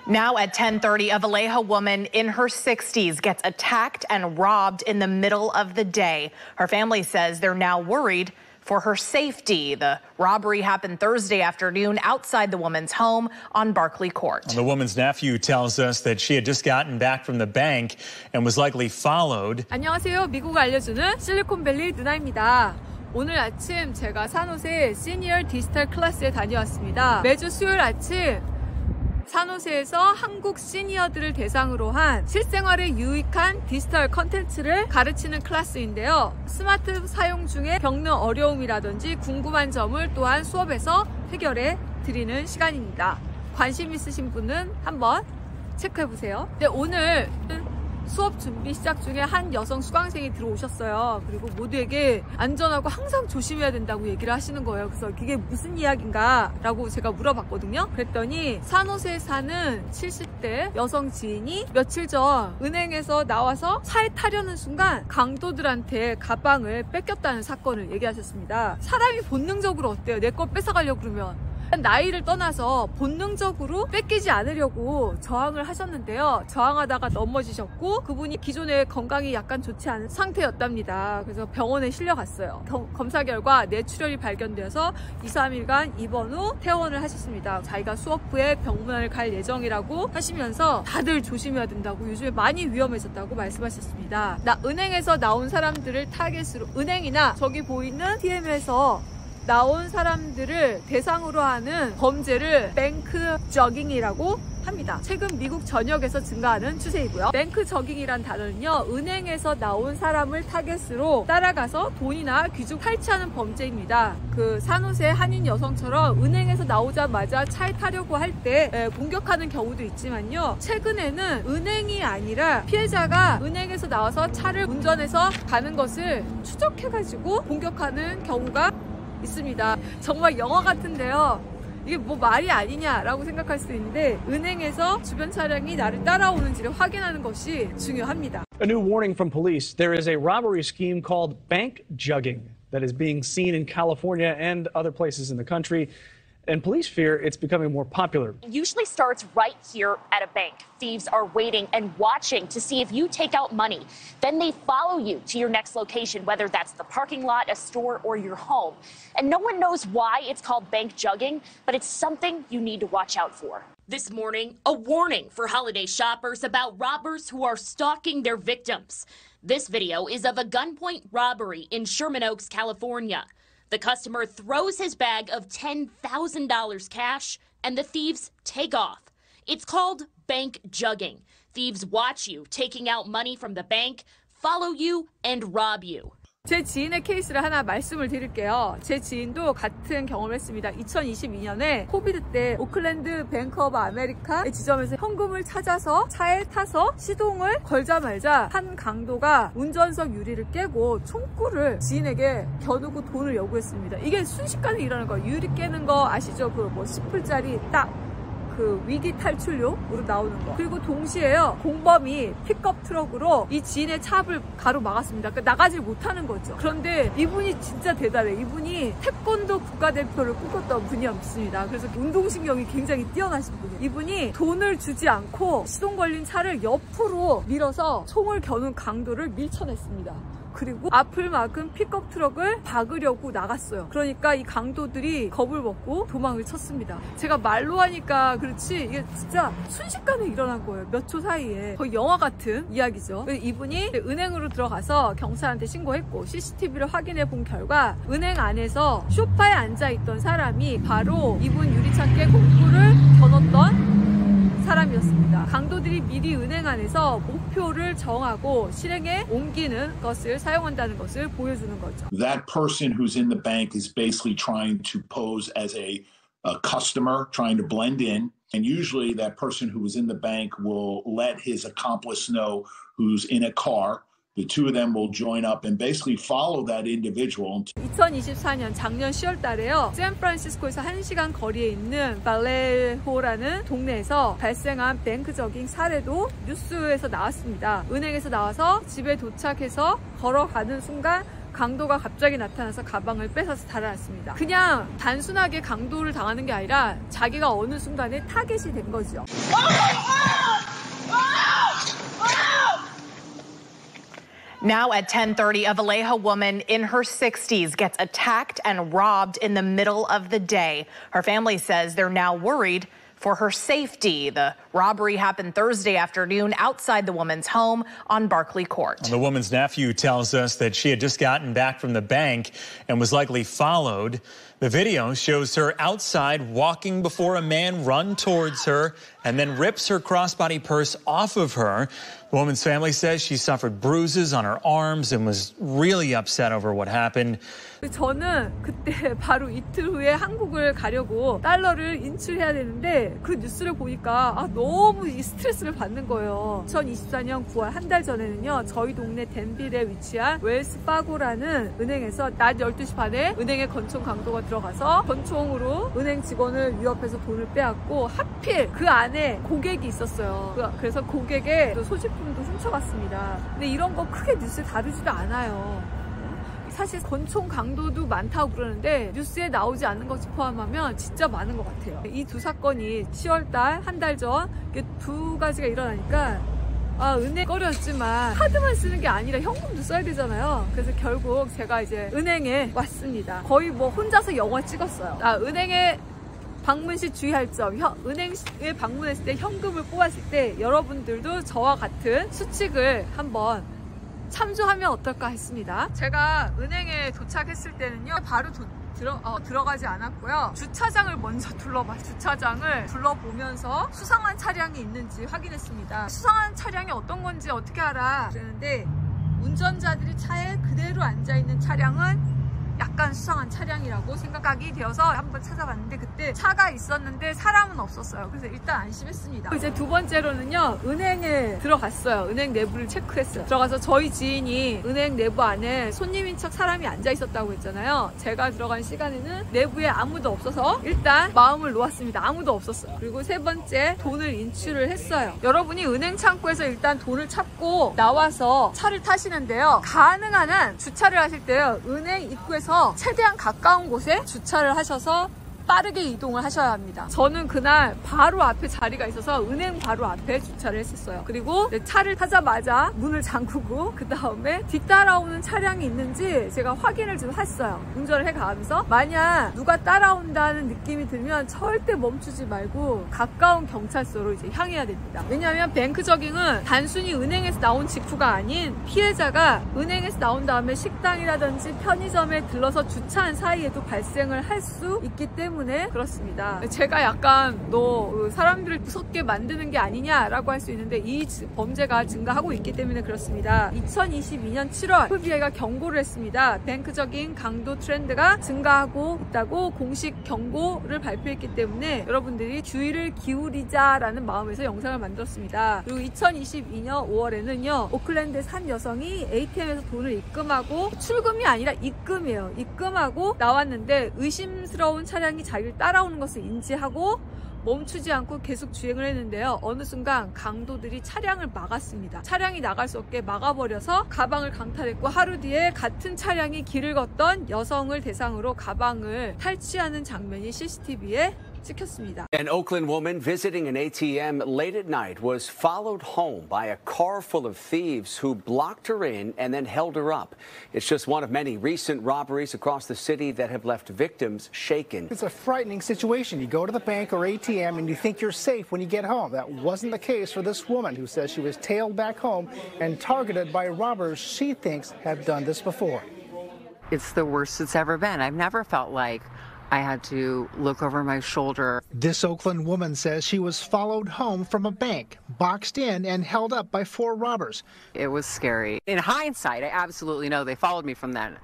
Now at 10:30, a Vallejo woman in her 60s gets attacked and robbed in the middle of the day. Her family says they're now worried for her safety. The robbery happened Thursday afternoon outside the woman's home on Barkley Court. The woman's nephew tells us that she had just gotten back from the bank and was likely followed. 안녕하세요. 미국을 알려주는 실리콘밸리 누나입니다. 오늘 아침 제가 산호세 시니어 디지털 클래스에 다녀왔습니다. 매주 수요일 아침 산호세에서 한국 시니어들을 대상으로 한 실생활에 유익한 디지털 컨텐츠를 가르치는 클래스인데요. 스마트 사용 중에 겪는 어려움이라든지 궁금한 점을 또한 수업에서 해결해 드리는 시간입니다. 관심 있으신 분은 한번 체크해보세요. 네, 오늘 수업 준비 시작 중에 한 여성 수강생이 들어오셨어요. 그리고 모두에게 안전하고 항상 조심해야 된다고 얘기를 하시는 거예요. 그래서 그게 무슨 이야기인가 라고 제가 물어봤거든요. 그랬더니 산호세에 사는 70대 여성 지인이 며칠 전 은행에서 나와서 차에 타려는 순간 강도들한테 가방을 뺏겼다는 사건을 얘기하셨습니다. 사람이 본능적으로 어때요? 내 거 뺏어가려고 그러면. 나이를 떠나서 본능적으로 뺏기지 않으려고 저항을 하셨는데요. 저항하다가 넘어지셨고 그분이 기존에 건강이 약간 좋지 않은 상태였답니다. 그래서 병원에 실려갔어요. 검사 결과 뇌출혈이 발견되어서 2-3일간 입원 후 퇴원을 하셨습니다. 자기가 수업 후에 병문안을 갈 예정이라고 하시면서 다들 조심해야 된다고, 요즘에 많이 위험해졌다고 말씀하셨습니다. 은행에서 나온 사람들을 타겟으로, 은행이나 저기 보이는 TM에서 나온 사람들을 대상으로 하는 범죄를 뱅크 저깅이라고 합니다. 최근 미국 전역에서 증가하는 추세이고요. 뱅크 저깅이란 단어는요, 은행에서 나온 사람을 타겟으로 따라가서 돈이나 귀족 탈취하는 범죄입니다. 그 산호세 한인 여성처럼 은행에서 나오자마자 차에 타려고 할 때 공격하는 경우도 있지만요, 최근에는 은행이 아니라 피해자가 은행에서 나와서 차를 운전해서 가는 것을 추적해가지고 공격하는 경우가 있습니다. 정말 영화 같은데요. 이게 뭐 말이 아니냐라고 생각할 수 있는데, 은행에서 주변 차량이 나를 따라오는지를 확인하는 것이 중요합니다. A new warning from police. There is a robbery scheme called bank jugging that is being seen in California and other places in the country. And police fear it's becoming more popular. It usually starts right here at a bank. Thieves are waiting and watching to see if you take out money. Then they follow you to your next location, whether that's the parking lot, a store, or your home. And no one knows why it's called bank jugging, but it's something you need to watch out for. This morning, a warning for holiday shoppers about robbers who are stalking their victims. This video is of a gunpoint robbery in Sherman Oaks, California. The customer throws his bag of $10,000 cash, and the thieves take off. It's called bank jugging. Thieves watch you taking out money from the bank, follow you, and rob you. 제 지인의 케이스를 하나 말씀을 드릴게요. 제 지인도 같은 경험을 했습니다. 2022년에 코비드 때 오클랜드 뱅크 오브 아메리카 지점에서 현금을 찾아서 차에 타서 시동을 걸자마자 한 강도가 운전석 유리를 깨고 총구를 지인에게 겨누고 돈을 요구했습니다. 이게 순식간에 일어나는 거예요. 유리 깨는 거 아시죠? 그 뭐 10불짜리 딱 그 위기 탈출용으로 나오는 거. 그리고 동시에요, 공범이 픽업 트럭으로 이 지인의 차를 가로막았습니다. 그러니까 나가질 못하는 거죠. 그런데 이분이 진짜 대단해. 이분이 태권도 국가대표를 꿈꿨던 분이었습니다. 그래서 운동신경이 굉장히 뛰어나신 분이에요. 이분이 돈을 주지 않고 시동 걸린 차를 옆으로 밀어서 총을 겨눈 강도를 밀쳐냈습니다. 그리고 앞을 막은 픽업 트럭을 박으려고 나갔어요. 그러니까 이 강도들이 겁을 먹고 도망을 쳤습니다. 제가 말로 하니까 그렇지 이게 진짜 순식간에 일어난 거예요. 몇 초 사이에. 거의 영화 같은 이야기죠. 이분이 은행으로 들어가서 경찰한테 신고했고, CCTV를 확인해 본 결과 은행 안에서 소파에 앉아있던 사람이 바로 이분 유리창에 공구를 겨눴던 사람이었습니다. 강도들이 미리 은행 안에서 목표를 정하고 실행에 옮기는 것을 사용한다는 것을 보여주는 거죠. That person who's in the bank is basically trying to pose as a customer, trying to blend in. And usually that person who was in the bank will let his accomplice know who's in a car. The two of them will join up and basically follow that individual. 2024년 작년 10월 달에요. 샌프란시스코에서 1시간 거리에 있는 발레호라는 동네에서 발생한 뱅크 저깅 사례도 뉴스에서 나왔습니다. 은행에서 나와서 집에 도착해서 걸어가는 순간 강도가 갑자기 나타나서 가방을 뺏어서 달아났습니다. 그냥 단순하게 강도를 당하는 게 아니라 자기가 어느 순간에 타겟이 된 거죠. Now at 10:30, a Vallejo woman in her 60s gets attacked and robbed in the middle of the day. Her family says they're now worried for her safety. The robbery happened Thursday afternoon outside the woman's home on Barclay Court. The woman's nephew tells us that she had just gotten back from the bank and was likely followed. The video shows her outside walking before a man runs towards her and then rips her crossbody purse off of her. The woman's family says she suffered bruises on her arms and was really upset over what happened. 저는 그때 바로 이틀 후에 한국을 가려고 달러를 인출해야 되는데 그 뉴스를 보니까 너무 이 스트레스를 받는 거예요. 2024년 9월 한 달 전에는요. 저희 동네 댄빌에 위치한 웰스파고라는 은행에서 낮 12시 반에 은행에 권총 강도가 들어가서 권총으로 은행 직원을 위협해서 돈을 빼앗고 하필 그 안에 고객이 있었어요. 그래서 고객의 소지품도 훔쳐갔습니다. 근데 이런 거 크게 뉴스에 다루지도 않아요. 사실 권총 강도도 많다고 그러는데 뉴스에 나오지 않는 것을 포함하면 진짜 많은 것 같아요. 이 두 사건이 10월달 한 달 전 두 가지가 일어나니까 은행 꺼렸지만 카드만 쓰는 게 아니라 현금도 써야 되잖아요. 그래서 결국 제가 이제 은행에 왔습니다. 거의 뭐 혼자서 영화 찍었어요. 은행에 방문 시 주의할 점, 은행에 방문했을 때 현금을 뽑았을 때 여러분들도 저와 같은 수칙을 한번 참조하면 어떨까 했습니다. 제가 은행에 도착했을 때는요 바로 들어가지 않았고요. 주차장을 먼저 주차장을 둘러보면서 수상한 차량이 있는지 확인했습니다. 수상한 차량이 어떤 건지 어떻게 알아? 그랬는데 운전자들이 차에 그대로 앉아있는 차량은 약간 수상한 차량이라고 생각이 되어서 한번 찾아봤는데 그때 차가 있었는데 사람은 없었어요. 그래서 일단 안심했습니다. 이제 두 번째로는요 은행에 들어갔어요. 은행 내부를 체크했어요. 들어가서 저희 지인이 은행 내부 안에 손님인 척 사람이 앉아 있었다고 했잖아요. 제가 들어간 시간에는 내부에 아무도 없어서 일단 마음을 놓았습니다. 아무도 없었어요. 그리고 세 번째 돈을 인출을 했어요. 여러분이 은행 창구에서 일단 돈을 찾고 나와서 차를 타시는데요. 가능한 한 주차를 하실 때요 은행 입구에서 최대한 가까운 곳에 주차를 하셔서 빠르게 이동을 하셔야 합니다. 저는 그날 바로 앞에 자리가 있어서 은행 바로 앞에 주차를 했었어요. 그리고 차를 타자마자 문을 잠그고 그 다음에 뒤따라오는 차량이 있는지 제가 확인을 좀 했어요. 운전을 해가면서 만약 누가 따라온다는 느낌이 들면 절대 멈추지 말고 가까운 경찰서로 이제 향해야 됩니다. 왜냐하면 뱅크저깅은 단순히 은행에서 나온 직후가 아닌 피해자가 은행에서 나온 다음에 식당이라든지 편의점에 들러서 주차한 사이에도 발생을 할 수 있기 때문에 그렇습니다. 제가 약간 너 사람들을 무섭게 만드는 게 아니냐라고 할 수 있는데 이 범죄가 증가하고 있기 때문에 그렇습니다. 2022년 7월 FBI가 경고를 했습니다. 뱅크저깅 강도 트렌드가 증가하고 있다고 공식 경고를 발표했기 때문에 여러분들이 주의를 기울이자라는 마음에서 영상을 만들었습니다. 그리고 2022년 5월에는요 오클랜드의 한 여성이 ATM에서 돈을 입금하고 출금이 아니라 입금이에요. 입금하고 나왔는데 의심스러운 차량이 자기를 따라오는 것을 인지하고 멈추지 않고 계속 주행을 했는데요. 어느 순간 강도들이 차량을 막았습니다. 차량이 나갈 수 없게 막아버려서 가방을 강탈했고 하루 뒤에 같은 차량이 길을 걷던 여성을 대상으로 가방을 탈취하는 장면이 CCTV에 찍혔습니다. An Oakland woman visiting an ATM late at night was followed home by a car full of thieves who blocked her in and then held her up. It's just one of many recent robberies across the city that have left victims shaken. It's a frightening situation. You go to the bank or ATM and you think you're safe when you get home. That wasn't the case for this woman who says she was tailed back home and targeted by robbers she thinks have done this before. It's the worst it's ever been. I've never felt like I had to look over my shoulder. This Oakland woman says she was followed home from a bank, boxed in and held up by 4 robbers. It was scary. In hindsight, I absolutely know they followed me from the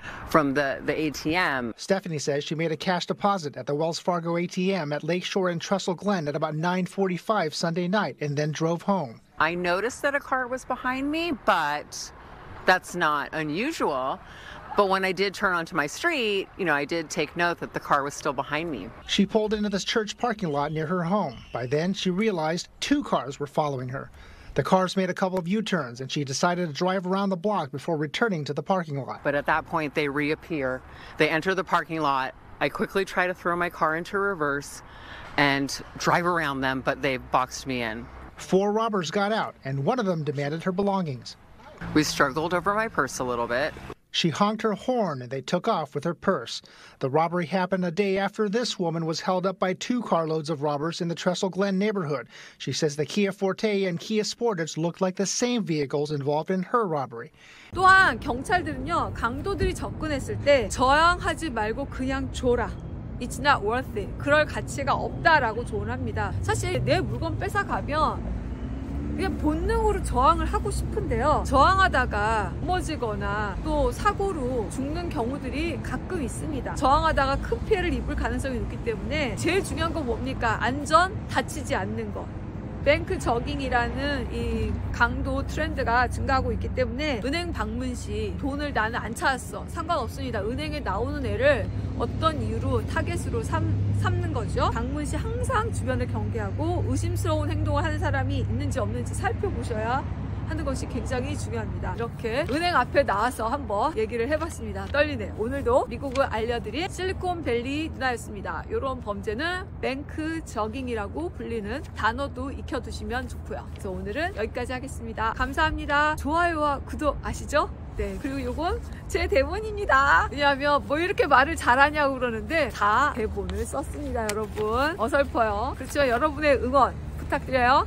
ATM. Stephanie says she made a cash deposit at the Wells Fargo ATM at Lakeshore and Trestle Glen at about 9:45 Sunday night and then drove home. I noticed that a car was behind me, but that's not unusual. But when I did turn onto my street, I did take note that the car was still behind me. She pulled into this church parking lot near her home. By then, she realized 2 cars were following her. The cars made a couple of U-turns, and she decided to drive around the block before returning to the parking lot. But at that point, they reappear. They enter the parking lot. I quickly try to throw my car into reverse and drive around them, but they boxed me in. 4 robbers got out, and one of them demanded her belongings. We struggled over my purse a little bit. She honked her horn, and they took off with her purse. The robbery happened a day after this woman was held up by 2 carloads of robbers in the Trestle Glen neighborhood. She says the Kia Forte and Kia Sportage looked like the same vehicles involved in her robbery. 또한 경찰들은요, 강도들이 접근했을 때 저항하지 말고 그냥 줘라. It's not worth it. 그럴 가치가 없다라고 조언을 합니다. 사실 내 물건 뺏어가면 그냥 본능으로 저항을 하고 싶은데요. 저항하다가 넘어지거나 또 사고로 죽는 경우들이 가끔 있습니다. 저항하다가 큰 피해를 입을 가능성이 높기 때문에 제일 중요한 건 뭡니까? 안전, 다치지 않는 것. 뱅크 저깅이라는 이 강도 트렌드가 증가하고 있기 때문에 은행 방문 시 돈을 나는 안 찾았어. 상관없습니다. 은행에 나오는 애를 어떤 이유로 타겟으로 삼는 거죠. 방문 시 항상 주변을 경계하고 의심스러운 행동을 하는 사람이 있는지 없는지 살펴보셔야 하는 것이 굉장히 중요합니다. 이렇게 은행 앞에 나와서 한번 얘기를 해봤습니다. 떨리네요. 오늘도 미국을 알려드린 실리콘밸리 누나였습니다. 이런 범죄는 뱅크 저깅이라고 불리는 단어도 익혀두시면 좋고요. 그래서 오늘은 여기까지 하겠습니다. 감사합니다. 좋아요와 구독 아시죠? 네, 그리고 요건 제 대본입니다. 왜냐하면 뭐 이렇게 말을 잘하냐고 그러는데 다 대본을 썼습니다, 여러분. 어설퍼요. 그렇지만 여러분의 응원 부탁드려요.